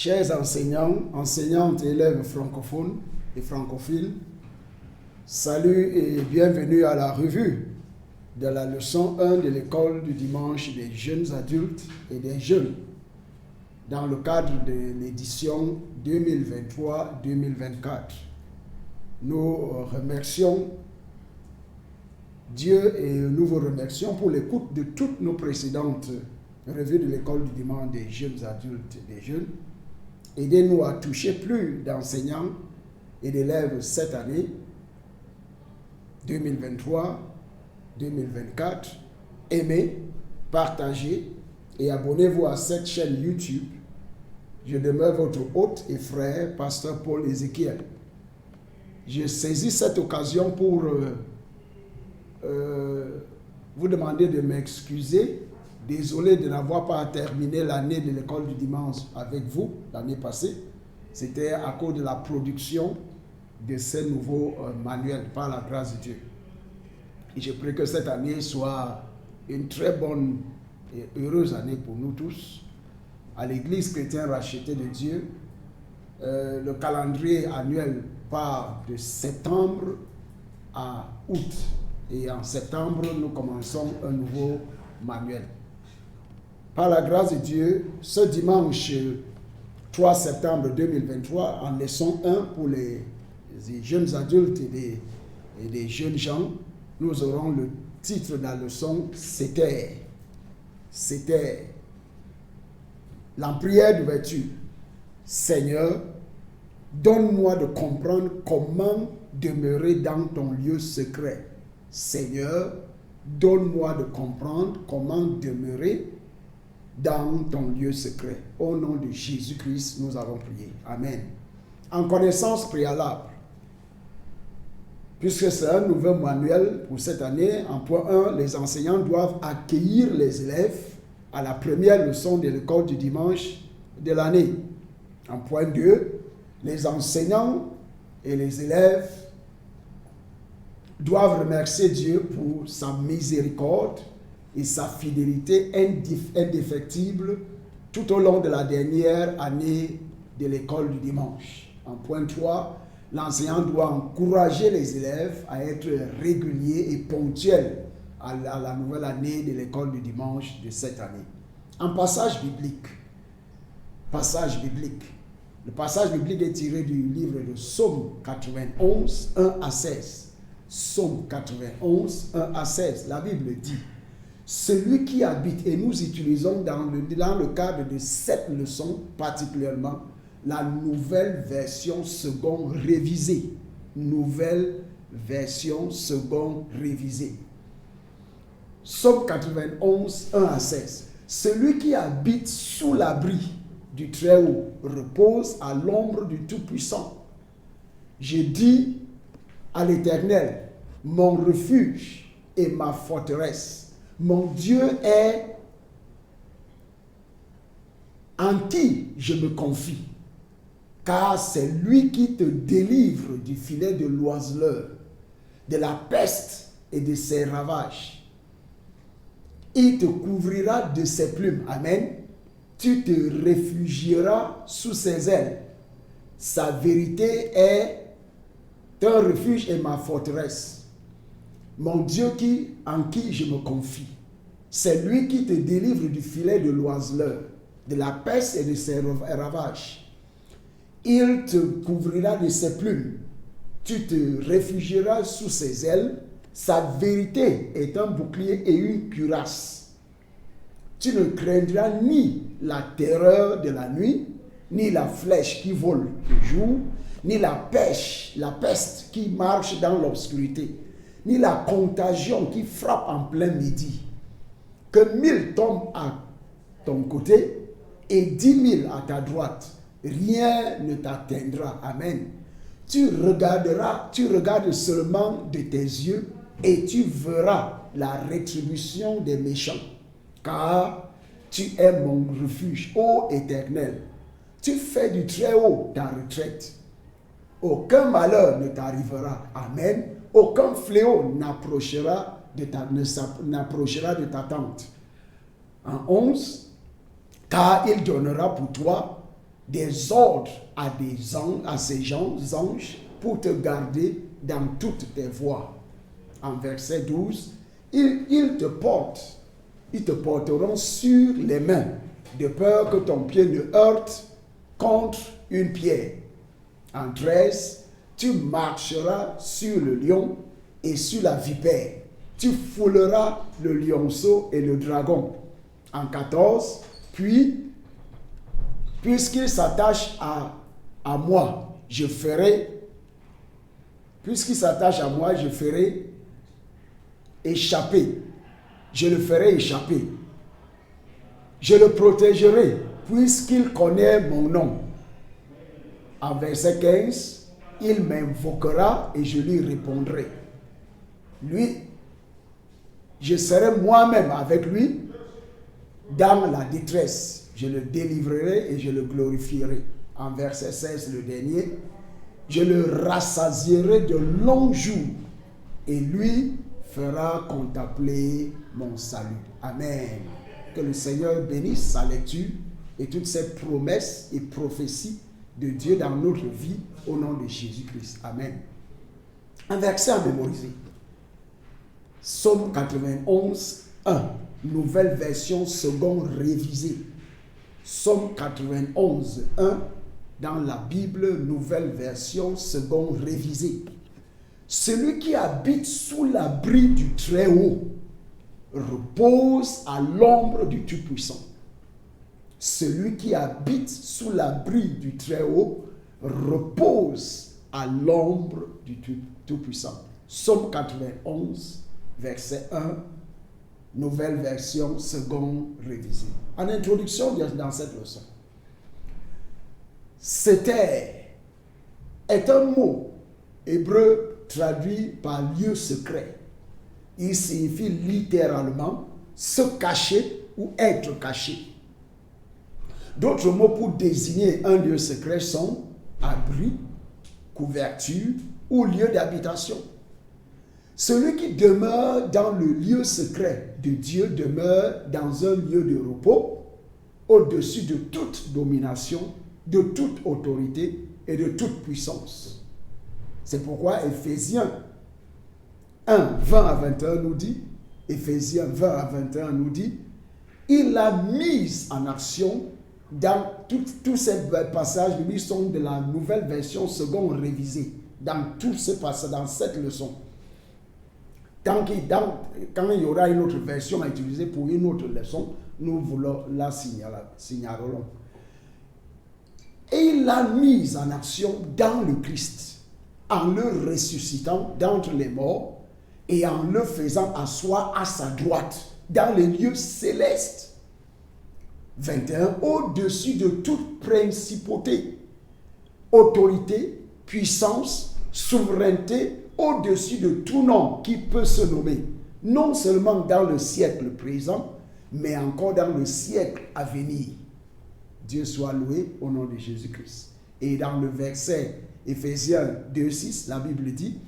Chers enseignants, enseignantes et élèves francophones et francophiles, salut et bienvenue à la revue de la leçon 1 de l'école du dimanche des jeunes adultes et des jeunes dans le cadre de l'édition 2023-2024. Nous remercions Dieu et nous vous remercions pour l'écoute de toutes nos précédentes revues de l'école du dimanche des jeunes adultes et des jeunes. Aidez-nous à toucher plus d'enseignants et d'élèves cette année 2023-2024. Aimez, partagez et abonnez-vous à cette chaîne YouTube. Je demeure votre hôte et frère, pasteur Paul Ézéchiel. Je saisis cette occasion pour vous demander de m'excuser. Désolé de n'avoir pas terminé l'année de l'école du dimanche avec vous l'année passée. C'était à cause de la production de ces nouveaux manuels par la grâce de Dieu. Et je prie que cette année soit une très bonne et heureuse année pour nous tous. À l'Église chrétienne rachetée de Dieu, le calendrier annuel part de septembre à août. Et en septembre, nous commençons un nouveau manuel. Par la grâce de Dieu, ce dimanche 3 septembre 2023, en leçon 1 pour les jeunes adultes et des jeunes gens, nous aurons le titre de la leçon, c'était la prière d'ouverture. Seigneur, donne-moi de comprendre comment demeurer dans ton lieu secret. Seigneur, donne-moi de comprendre comment demeurer dans ton lieu secret. Au nom de Jésus-Christ, nous avons prié. Amen. En connaissance préalable, puisque c'est un nouveau manuel pour cette année, en point 1, les enseignants doivent accueillir les élèves à la première leçon de l'école du dimanche de l'année. En point 2, les enseignants et les élèves doivent remercier Dieu pour sa miséricorde et sa fidélité indéfectible tout au long de la dernière année de l'école du dimanche. En point 3, l'enseignant doit encourager les élèves à être réguliers et ponctuels à la nouvelle année de l'école du dimanche de cette année. Un passage biblique. Le passage biblique est tiré du livre de Psaume 91, 1 à 16. Psaume 91, 1 à 16. La Bible dit: celui qui habite, et nous utilisons dans le cadre de cette leçon particulièrement la nouvelle version seconde révisée. Nouvelle version seconde révisée. Psaume 91, 1 à 16. Celui qui habite sous l'abri du Très-Haut repose à l'ombre du Tout-Puissant. Je dis à l'Éternel, mon refuge et ma forteresse. Mon Dieu est en qui je me confie, car c'est lui qui te délivre du filet de l'oiseleur, de la peste et de ses ravages. Il te couvrira de ses plumes. Amen. Tu te réfugieras sous ses ailes. Sa vérité est un refuge et ma forteresse. Mon Dieu en qui je me confie. C'est lui qui te délivre du filet de l'oiseleur, de la peste et de ses ravages. Il te couvrira de ses plumes. Tu te réfugieras sous ses ailes. Sa vérité est un bouclier et une cuirasse. Tu ne craindras ni la terreur de la nuit, ni la flèche qui vole le jour, ni la peste qui marche dans l'obscurité, ni la contagion qui frappe en plein midi. Que 1000 tombent à ton côté et 10 000 à ta droite, rien ne t'atteindra. Amen. Tu regardes seulement de tes yeux et tu verras la rétribution des méchants. Car tu es mon refuge, ô Éternel. Tu fais du Très-Haut ta retraite. Aucun malheur ne t'arrivera. Amen. Aucun fléau n'approchera de ta tente. En 11, car il donnera pour toi des ordres à ces anges pour te garder dans toutes tes voies. En verset 12, ils te porteront sur les mains, de peur que ton pied ne heurte contre une pierre. En 13, tu marcheras sur le lion et sur la vipère. Tu fouleras le lionceau et le dragon. En 14, puis, puisqu'il s'attache à moi, je ferai échapper. Je le ferai échapper. Je le protégerai, puisqu'il connaît mon nom. En verset 15, il m'invoquera et je lui répondrai. Lui, je serai moi-même avec lui dans la détresse. Je le délivrerai et je le glorifierai. En verset 16, le dernier, je le rassasierai de longs jours et lui fera contempler mon salut. Amen. Que le Seigneur bénisse sa lecture et toutes ces promesses et prophéties de Dieu dans notre vie au nom de Jésus-Christ. Amen. Un verset à mémoriser. Psaume 91, 1. Nouvelle version seconde révisée. Psaume 91, 1. Dans la Bible, nouvelle version seconde révisée. Celui qui habite sous l'abri du Très-Haut repose à l'ombre du Tout-Puissant. Celui qui habite sous l'abri du Très-Haut repose à l'ombre du Tout-Puissant. Psaume 91, verset 1, nouvelle version seconde révisée. En introduction dans cette leçon, Seter est un mot hébreu traduit par lieu secret. Il signifie littéralement se cacher ou être caché. D'autres mots pour désigner un lieu secret sont abri, couverture ou lieu d'habitation. Celui qui demeure dans le lieu secret de Dieu demeure dans un lieu de repos, au-dessus de toute domination, de toute autorité et de toute puissance. C'est pourquoi Éphésiens 1, 20 à 21 nous dit, Éphésiens 20 à 21 nous dit, il l'a mise en action dans tous ces passages, ils sont de la nouvelle version seconde révisée, dans tous ces passages, dans cette leçon. Quand il y aura une autre version à utiliser pour une autre leçon, nous voulons la signalerons. Et il l'a mise en action dans le Christ, en le ressuscitant d'entre les morts et en le faisant asseoir à sa droite dans les lieux célestes. 21. Au-dessus de toute principauté, autorité, puissance, souveraineté, au-dessus de tout nom qui peut se nommer, non seulement dans le siècle présent, mais encore dans le siècle à venir. Dieu soit loué au nom de Jésus-Christ. Et dans le verset Éphésiens 2,6, la Bible dit,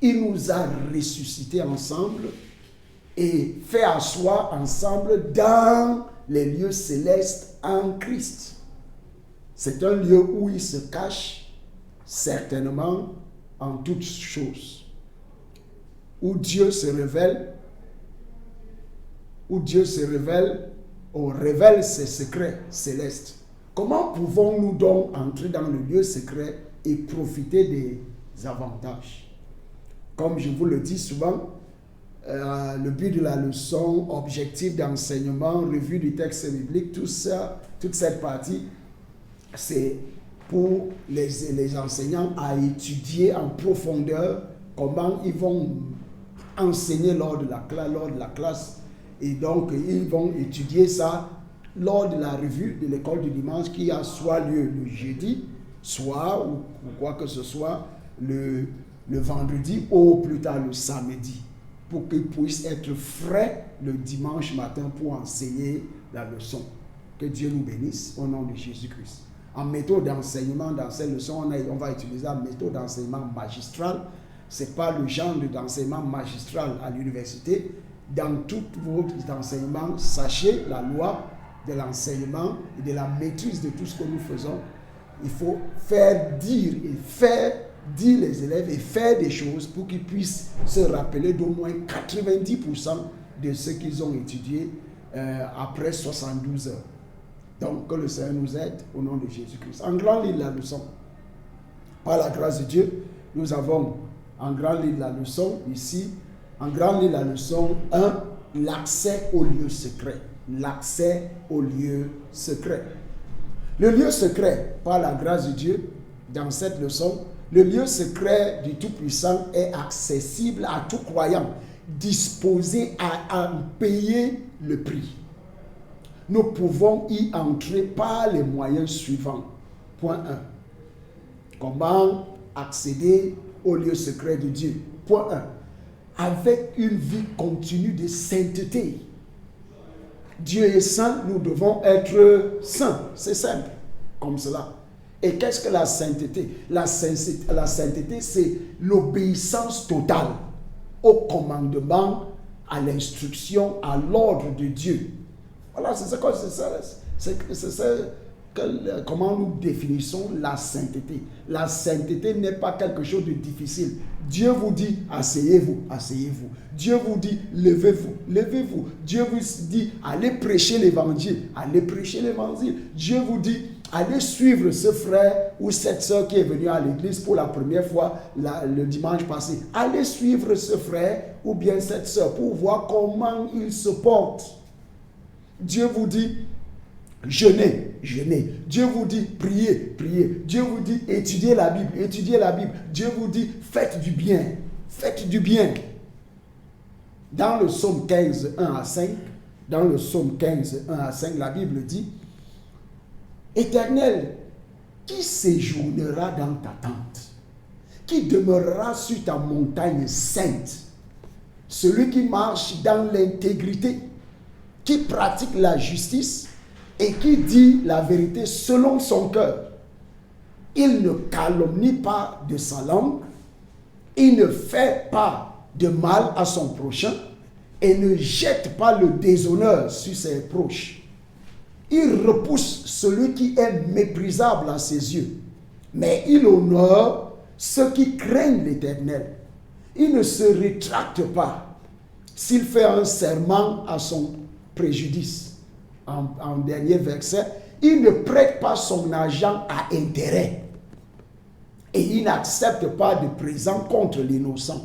il nous a ressuscités ensemble et fait asseoir ensemble dans les lieux célestes en Christ. C'est un lieu où il se cache certainement en toutes choses, où Dieu se révèle, on révèle ses secrets célestes. Comment pouvons-nous donc entrer dans le lieu secret et profiter des avantages? Comme je vous le dis souvent, le but de la leçon, objectif d'enseignement, revue du texte biblique, tout ça, toute cette partie, c'est pour les enseignants à étudier en profondeur comment ils vont enseigner lors de la classe. Et donc, ils vont étudier ça lors de la revue de l'école du dimanche qui a soit lieu le jeudi, soit, ou quoi que ce soit, le vendredi ou plus tard le samedi, pour qu'ils puissent être frais le dimanche matin pour enseigner la leçon. Que Dieu nous bénisse au nom de Jésus-Christ. En méthode d'enseignement, dans cette leçon, on va utiliser la méthode d'enseignement magistral. Ce n'est pas le genre d'enseignement magistral à l'université. Dans tout votre enseignement, sachez la loi de l'enseignement et de la maîtrise de tout ce que nous faisons il faut faire dire et faire dire les élèves et faire des choses pour qu'ils puissent se rappeler d'au moins 90% de ce qu'ils ont étudié après 72 heures. Donc, que le Seigneur nous aide au nom de Jésus-Christ. En grand livre, la leçon. Par la grâce de Dieu, nous avons en grand livre la leçon ici. En grand livre, la leçon 1, l'accès au lieu secret. L'accès au lieu secret. Le lieu secret, par la grâce de Dieu, dans cette leçon, le lieu secret du Tout-Puissant est accessible à tout croyant, disposé à en payer le prix. Nous pouvons y entrer par les moyens suivants. Point 1. Comment accéder au lieu secret de Dieu? Point 1. Avec une vie continue de sainteté. Dieu est saint, nous devons être saints. C'est simple, comme cela. Et qu'est-ce que la sainteté? La sainteté, c'est l'obéissance totale au commandement, à l'instruction, à l'ordre de Dieu. Voilà, c'est ça, comment nous définissons la sainteté. La sainteté n'est pas quelque chose de difficile. Dieu vous dit, asseyez-vous, asseyez-vous. Dieu vous dit, levez-vous, levez-vous. Dieu vous dit, allez prêcher l'évangile, allez prêcher l'évangile. Dieu vous dit, allez suivre ce frère ou cette soeur qui est venu à l'église pour la première fois le dimanche passé. Allez suivre ce frère ou bien cette soeur pour voir comment il se porte. Dieu vous dit, jeûnez, jeûnez. Dieu vous dit, priez, priez. Dieu vous dit, étudiez la Bible, étudiez la Bible. Dieu vous dit, faites du bien, faites du bien. Dans le psaume 15, 1 à 5, dans le psaume 15, 1 à 5, la Bible dit, Éternel, qui séjournera dans ta tente? Qui demeurera sur ta montagne sainte? Celui qui marche dans l'intégrité, qui pratique la justice et qui dit la vérité selon son cœur. Il ne calomnie pas de sa langue, il ne fait pas de mal à son prochain et ne jette pas le déshonneur sur ses proches. Il repousse celui qui est méprisable à ses yeux, mais il honore ceux qui craignent l'Éternel. Il ne se rétracte pas s'il fait un serment à son préjudice. En dernier verset, il ne prête pas son argent à intérêt et il n'accepte pas de présent contre l'innocent.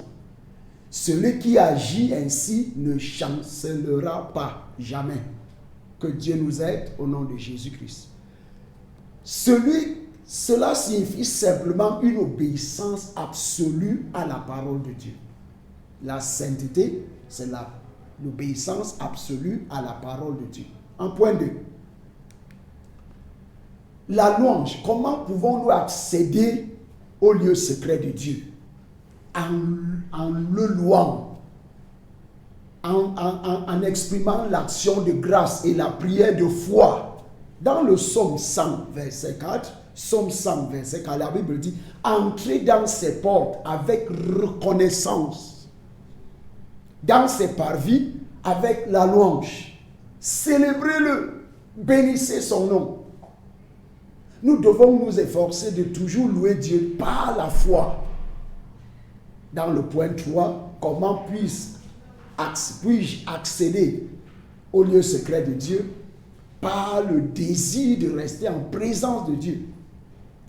Celui qui agit ainsi ne chancelera pas jamais. Que Dieu nous aide au nom de Jésus-Christ. Cela signifie simplement une obéissance absolue à la parole de Dieu. La sainteté, c'est l'obéissance absolue à la parole de Dieu. En point 2. La louange. Comment pouvons-nous accéder au lieu secret de Dieu? En le louant. En exprimant l'action de grâce et la prière de foi. Dans le psaume 100, verset 4, psaume 100, verset 4, la Bible dit, entrez dans ses portes avec reconnaissance, dans ses parvis avec la louange. Célébrez-le, bénissez son nom. Nous devons nous efforcer de toujours louer Dieu par la foi. Dans le point 3, comment puis-je accéder au lieu secret de Dieu? Par le désir de rester en présence de Dieu. Il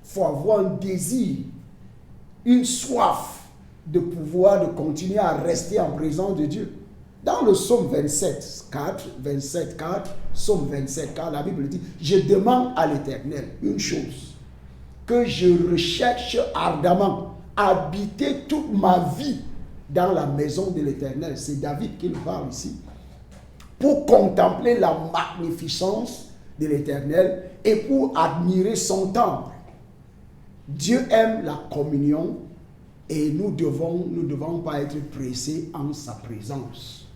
faut avoir un désir, une soif de pouvoir, de continuer à rester en présence de Dieu. Dans le psaume 27, 4, psaume 27, 4, la Bible dit, je demande à l'Éternel une chose, que je recherche ardemment, habiter toute ma vie dans la maison de l'Éternel. C'est David qui le parle ici. Pour contempler la magnificence de l'Éternel et pour admirer son temple. Dieu aime la communion et nous ne devons pas être pressés en sa présence.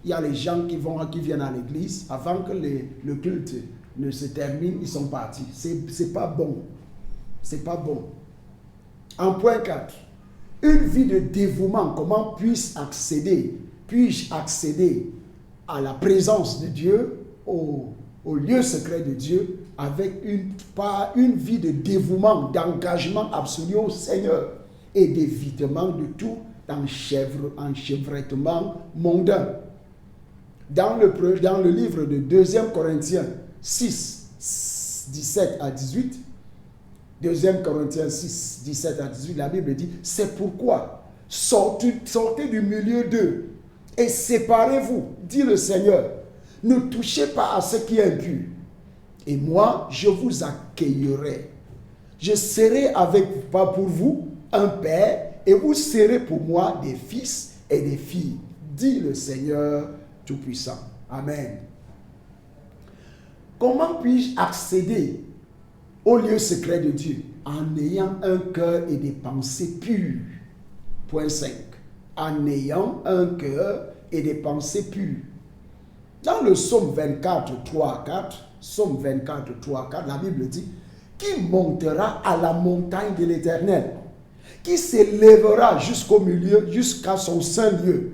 Il y a les gens qui viennent à l'église, avant que le culte ne se termine, ils sont partis. C'est pas bon. C'est pas bon. En point 4, une vie de dévouement, comment puis-je accéder à la présence de Dieu, au lieu secret de Dieu, avec une vie de dévouement, d'engagement absolu au Seigneur et d'évitement de tout enchevêtrement mondain. Dans le livre de 2 Corinthiens 6, 17 à 18, 2 Corinthiens 6, 17 à 18, la Bible dit, c'est pourquoi sortez du milieu d'eux et séparez-vous, dit le Seigneur. Ne touchez pas à ce qui est impur. Et moi, je vous accueillerai. Je serai pour vous un père et vous serez pour moi des fils et des filles, dit le Seigneur Tout-Puissant. Amen. Comment puis-je accéder au lieu secret de Dieu? En ayant un cœur et des pensées pures. Point 5. En ayant un cœur et des pensées pures. Dans le psaume 24, 3 à 4, psaume 24, 3 à 4, la Bible dit, qui montera à la montagne de l'Éternel, qui s'élèvera jusqu'au milieu, jusqu'à son saint lieu.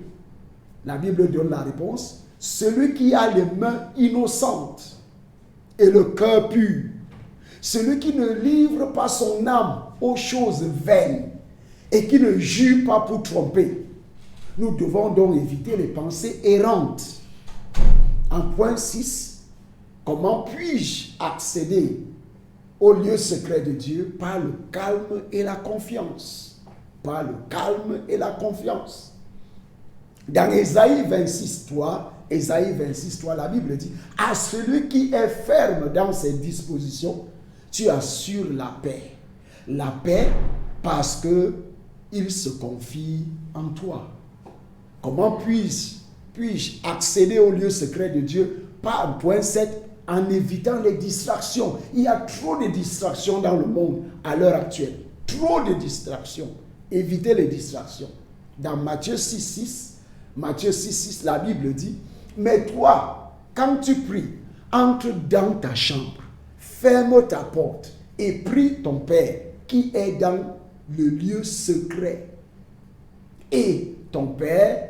La Bible donne la réponse, celui qui a les mains innocentes et le cœur pur, celui qui ne livre pas son âme aux choses vaines et qui ne jure pas pour tromper. Nous devons donc éviter les pensées errantes. En point 6, comment puis-je accéder au lieu secret de Dieu? Par le calme et la confiance. Par le calme et la confiance. Dans Ésaïe 26, 3, la Bible dit, à celui qui est ferme dans ses dispositions, tu assures la paix. La paix parce qu'il se confie en toi. Comment puis-je accéder au lieu secret de Dieu? Par point 7, en évitant les distractions. Il y a trop de distractions dans le monde à l'heure actuelle. Trop de distractions. Évitez les distractions. Dans Matthieu 6, 6, la Bible dit, mais toi, quand tu pries, entre dans ta chambre, ferme ta porte et prie ton Père qui est dans le lieu secret. Et ton Père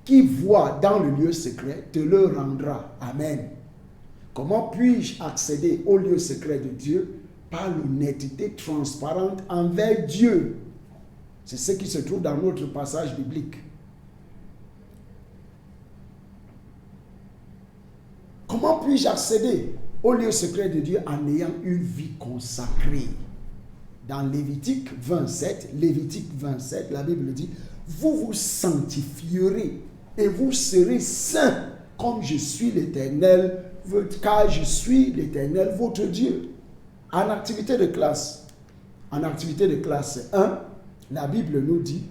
qui voit dans le lieu secret te le rendra. Amen. Comment puis-je accéder au lieu secret de Dieu? Par l'honnêteté transparente envers Dieu. C'est ce qui se trouve dans notre passage biblique. Comment puis-je accéder au lieu secret de Dieu? En ayant une vie consacrée. Dans Lévitique 27, la Bible dit, vous vous sanctifierez et vous serez saints comme je suis l'Éternel, car je suis l'Éternel votre Dieu. En activité de classe 1, la Bible nous dit,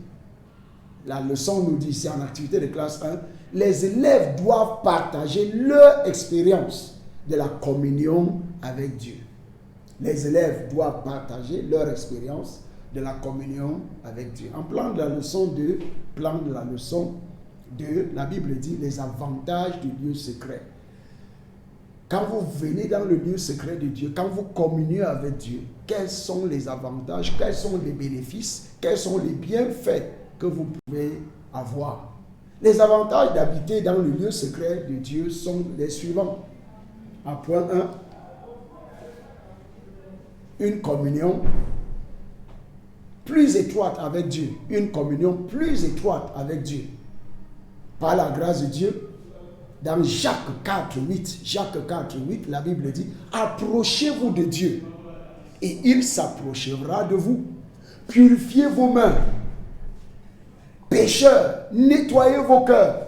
la leçon nous dit ici en activité de classe 1, les élèves doivent partager leur expérience de la communion avec Dieu. Les élèves doivent partager leur expérience de la communion avec Dieu. En plan de la leçon 2, la Bible dit les avantages du lieu secret. Quand vous venez dans le lieu secret de Dieu, quand vous communiez avec Dieu, quels sont les avantages, quels sont les bénéfices, quels sont les bienfaits que vous pouvez avoir? Les avantages d'habiter dans le lieu secret de Dieu sont les suivants. En point 1, une communion plus étroite avec Dieu. Une communion plus étroite avec Dieu. Par la grâce de Dieu, dans Jacques 4:8, la Bible dit, approchez-vous de Dieu et il s'approchera de vous. Purifiez vos mains. Pécheurs, nettoyez vos cœurs,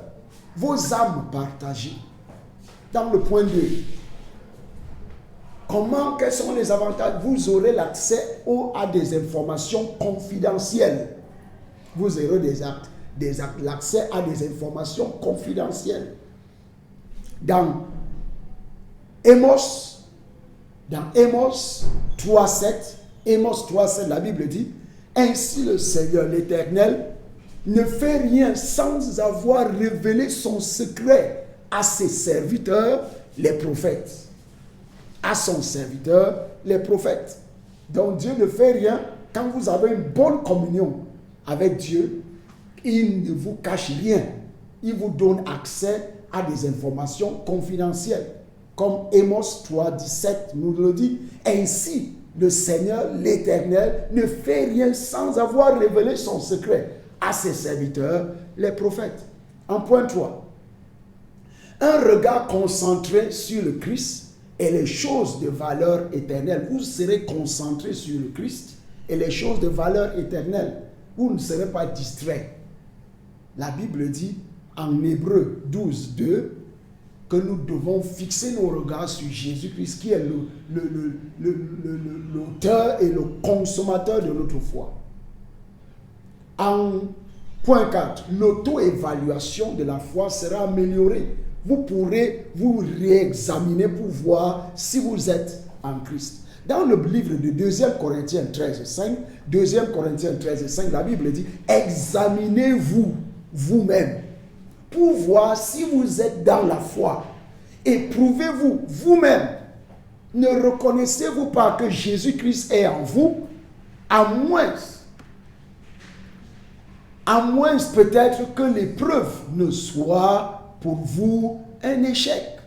vos âmes partagées. Dans le point 2, quels sont les avantages? Vous aurez l'accès à des informations confidentielles. Vous aurez l'accès à des informations confidentielles. Dans Amos 3:7, la Bible dit, ainsi le Seigneur l'Éternel ne fait rien sans avoir révélé son secret à ses serviteurs, les prophètes. À son serviteur, les prophètes. Donc Dieu ne fait rien quand vous avez une bonne communion avec Dieu. Il ne vous cache rien. Il vous donne accès à des informations confidentielles. comme Amos 3, 17 nous le dit. Ainsi, le Seigneur, l'Éternel, ne fait rien sans avoir révélé son secret à ses serviteurs, les prophètes. En point 3, un regard concentré sur le Christ et les choses de valeur éternelle. Vous serez concentré sur le Christ et les choses de valeur éternelle. Vous ne serez pas distrait. La Bible dit en Hébreux 12, 2 que nous devons fixer nos regards sur Jésus-Christ qui est l'auteur et le consommateur de notre foi. En point 4, l'auto-évaluation de la foi sera améliorée. Vous pourrez vous réexaminer pour voir si vous êtes en Christ. Dans le livre de 2 Corinthiens 13, 5, 2 Corinthiens 13, 5, la Bible dit « Examinez-vous vous-même pour voir si vous êtes dans la foi. Éprouvez-vous vous-même. Ne reconnaissez-vous pas que Jésus-Christ est en vous, à moins peut-être que l'épreuve ne soit pour vous un échec. »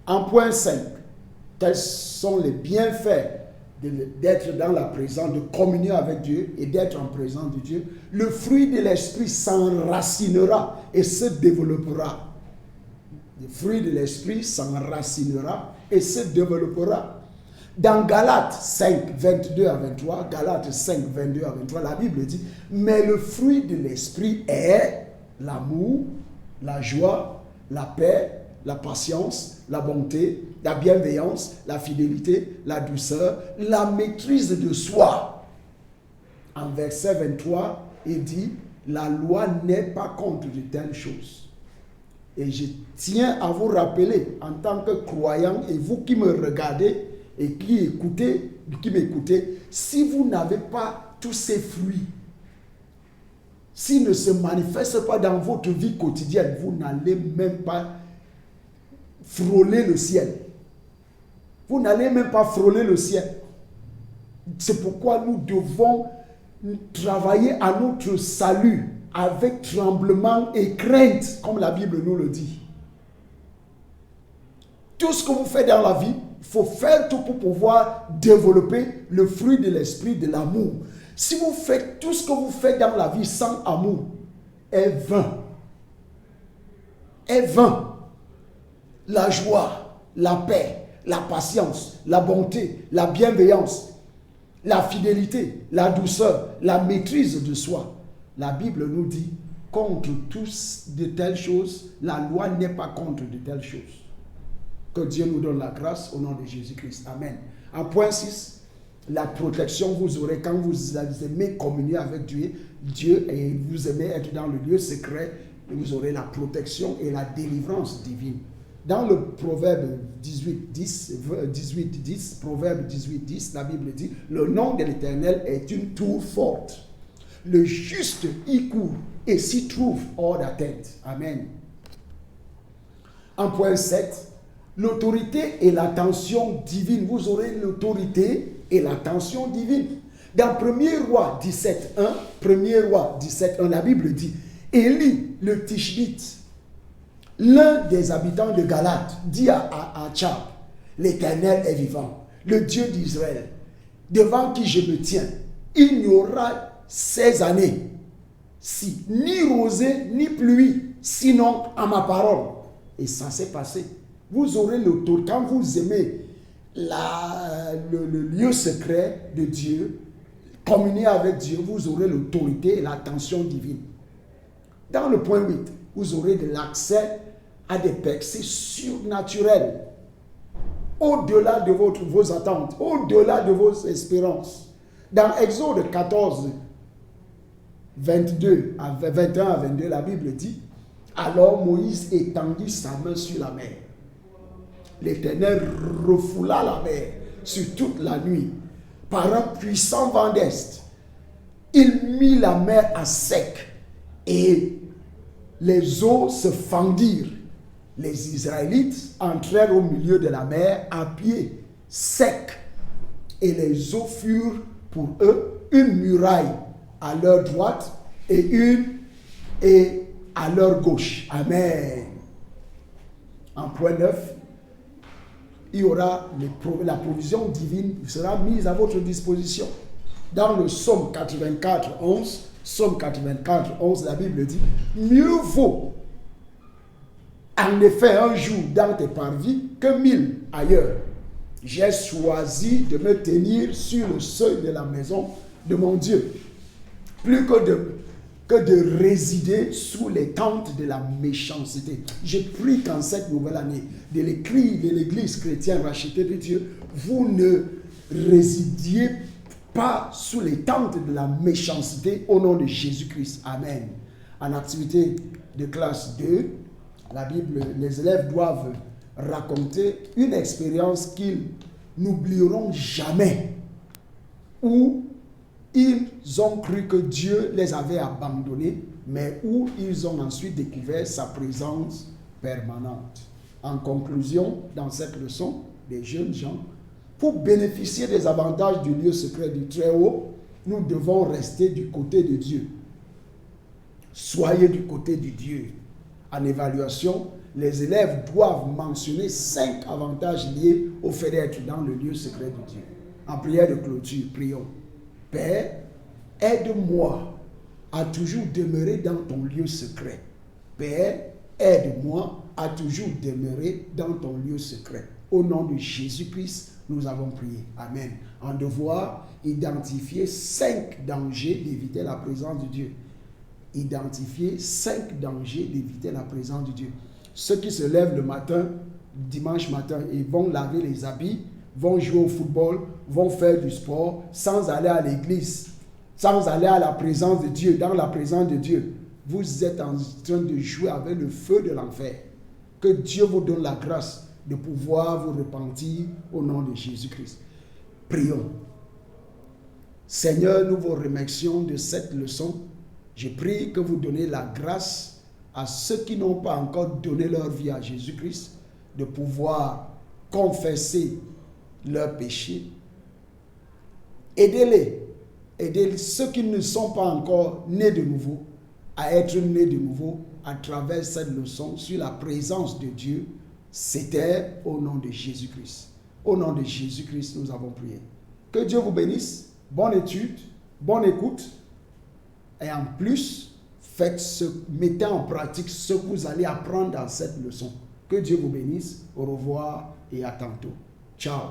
En point 5, quels sont les bienfaits d'être dans la présence, de communier avec Dieu et d'être en présence de Dieu? Le fruit de l'esprit s'enracinera et se développera. Le fruit de l'esprit s'enracinera et se développera. Dans Galates 5, 22 à 23, Galates 5, 22 à 23, la Bible dit « Mais le fruit de l'esprit est l'amour, la joie, la paix, la patience, la bonté, la bienveillance, la fidélité, la douceur, la maîtrise de soi. » En verset 23, il dit « La loi n'est pas contre de telles choses. » Et je tiens à vous rappeler, en tant que croyant, et vous qui me regardez et qui m'écoutez, si vous n'avez pas tous ces fruits, s'ils ne se manifestent pas dans votre vie quotidienne, vous n'allez même pas frôler le ciel. Vous n'allez même pas frôler le ciel. C'est pourquoi nous devons travailler à notre salut avec tremblement et crainte, comme la Bible nous le dit. Tout ce que vous faites dans la vie, il faut faire tout pour pouvoir développer le fruit de l'esprit, de l'amour. Si vous faites tout ce que vous faites dans la vie sans amour, est vain. Est vain. La joie, la paix, la patience, la bonté, la bienveillance, la fidélité, la douceur, la maîtrise de soi. La Bible nous dit, contre tous de telles choses, la loi n'est pas contre de telles choses. Que Dieu nous donne la grâce au nom de Jésus-Christ. Amen. En point 6, la protection vous aurez quand vous aimez communier avec Dieu et vous aimez être dans le lieu secret, vous aurez la protection et la délivrance divine. Dans le Proverbe 18:10, Proverbe 18:10, la Bible dit, le nom de l'Éternel est une tour forte. Le juste y court et s'y trouve hors d'atteinte. Amen. En point 7, l'autorité et l'attention divine. Vous aurez l'autorité et l'attention divine. Dans 1er Roi 17:1, la Bible dit, Élie le Tishbite, l'un des habitants de Galate, dit à Achab, l'Éternel est vivant, le Dieu d'Israël, devant qui je me tiens, il n'y aura 16 années, si ni rosée ni pluie, sinon à ma parole. Et ça s'est passé. Vous aurez l'autorité, quand vous aimez le lieu secret de Dieu, communier avec Dieu, vous aurez l'autorité et l'attention divine. Dans le point 8, vous aurez de l'accès à des percées surnaturelles, au-delà de vos attentes, au-delà de vos espérances. Dans Exode 14, 21 à 22, la Bible dit, alors Moïse étendit sa main sur la mer. L'Éternel refoula la mer sur toute la nuit par un puissant vent d'est. Il mit la mer à sec et les eaux se fendirent. Les Israélites entrèrent au milieu de la mer à pied, sec, et les eaux furent pour eux une muraille à leur droite et à leur gauche. Amen. En point 9, il y aura la provision divine sera mise à votre disposition. Dans le psaume 84, 11, la Bible dit, mieux vaut en effet un jour dans tes parvis que 1000 ailleurs. J'ai choisi de me tenir sur le seuil de la maison de mon Dieu, plus que de résider sous les tentes de la méchanceté. Je prie qu'en cette nouvelle année, de l'Église chrétienne rachetée de Dieu, vous ne résidiez pas sous les tentes de la méchanceté au nom de Jésus-Christ. Amen. En activité de classe 2, la Bible, les élèves doivent raconter une expérience qu'ils n'oublieront jamais, où ils ont cru que Dieu les avait abandonnés, mais où ils ont ensuite découvert sa présence permanente. En conclusion, dans cette leçon, les jeunes gens, pour bénéficier des avantages du lieu secret du Très-Haut, nous devons rester du côté de Dieu. Soyez du côté de Dieu. En évaluation, les élèves doivent mentionner 5 avantages liés au fait d'être dans le lieu secret de Dieu. En prière de clôture, prions. Père, aide-moi à toujours demeurer dans ton lieu secret. Père, aide-moi à toujours demeurer dans ton lieu secret. Au nom de Jésus-Christ, nous avons prié. Amen. En devoir identifier 5 dangers d'éviter la présence de Dieu. Identifier 5 dangers d'éviter la présence de Dieu. Ceux qui se lèvent le matin, dimanche matin, et vont laver les habits, vont jouer au football, vont faire du sport, sans aller à l'église, sans aller à la présence de Dieu, dans la présence de Dieu. Vous êtes en train de jouer avec le feu de l'enfer. Que Dieu vous donne la grâce de pouvoir vous repentir au nom de Jésus-Christ. Prions. Seigneur, nous vous remercions de cette leçon. Je prie que vous donnez la grâce à ceux qui n'ont pas encore donné leur vie à Jésus-Christ de pouvoir confesser leurs péchés. Aidez-les. Aidez ceux qui ne sont pas encore nés de nouveau à être nés de nouveau à travers cette leçon sur la présence de Dieu. C'était au nom de Jésus-Christ. Au nom de Jésus-Christ, nous avons prié. Que Dieu vous bénisse. Bonne étude, bonne écoute. Et en plus, mettez en pratique ce que vous allez apprendre dans cette leçon. Que Dieu vous bénisse. Au revoir et à tantôt. Ciao.